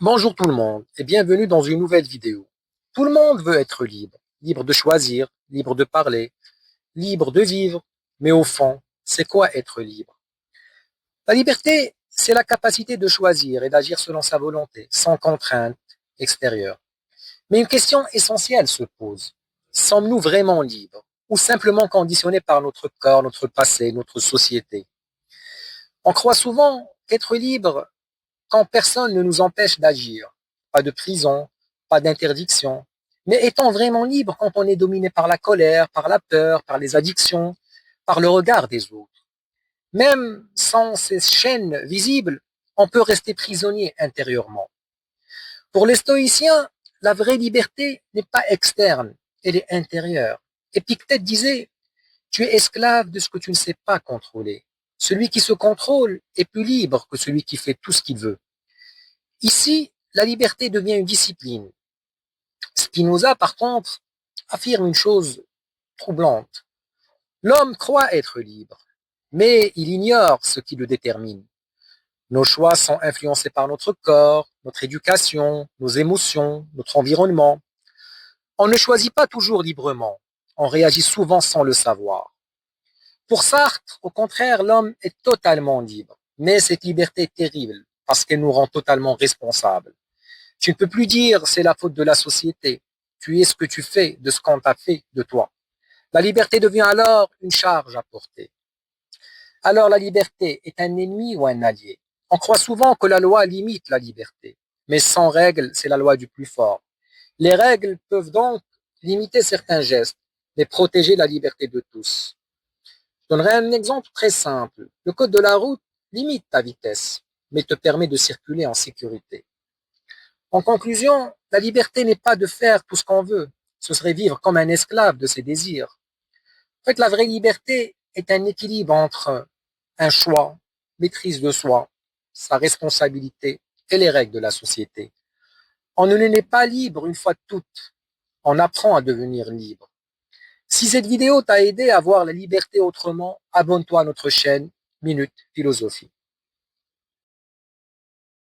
Bonjour tout le monde et bienvenue dans une nouvelle vidéo. Tout le monde veut être libre, libre de choisir, libre de parler, libre de vivre, mais au fond, c'est quoi être libre? La liberté, c'est la capacité de choisir et d'agir selon sa volonté, sans contrainte extérieure. Mais une question essentielle se pose. Sommes-nous vraiment libres ou simplement conditionnés par notre corps, notre passé, notre société? On croit souvent qu'être libre quand personne ne nous empêche d'agir. Pas de prison, pas d'interdiction. Mais est-on vraiment libre quand on est dominé par la colère, par la peur, par les addictions, par le regard des autres? Même sans ces chaînes visibles, on peut rester prisonnier intérieurement. Pour les stoïciens, la vraie liberté n'est pas externe, elle est intérieure. Épictète disait, tu es esclave de ce que tu ne sais pas contrôler. Celui qui se contrôle est plus libre que celui qui fait tout ce qu'il veut. Ici, la liberté devient une discipline. Spinoza, par contre, affirme une chose troublante. L'homme croit être libre, mais il ignore ce qui le détermine. Nos choix sont influencés par notre corps, notre éducation, nos émotions, notre environnement. On ne choisit pas toujours librement, on réagit souvent sans le savoir. Pour Sartre, au contraire, l'homme est totalement libre, mais cette liberté est terrible parce qu'elle nous rend totalement responsables. Tu ne peux plus dire c'est la faute de la société. Tu es ce que tu fais de ce qu'on t'a fait de toi. La liberté devient alors une charge à porter. Alors la liberté est un ennemi ou un allié? On croit souvent que la loi limite la liberté, mais sans règles, c'est la loi du plus fort. Les règles peuvent donc limiter certains gestes, mais protéger la liberté de tous. Je donnerai un exemple très simple. Le code de la route limite ta vitesse, mais te permet de circuler en sécurité. En conclusion, la liberté n'est pas de faire tout ce qu'on veut. Ce serait vivre comme un esclave de ses désirs. En fait, la vraie liberté est un équilibre entre un choix, maîtrise de soi, sa responsabilité et les règles de la société. On ne n'est pas libre une fois de toutes. On apprend à devenir libre. Si cette vidéo t'a aidé à voir la liberté autrement, abonne-toi à notre chaîne Minute Philosophie.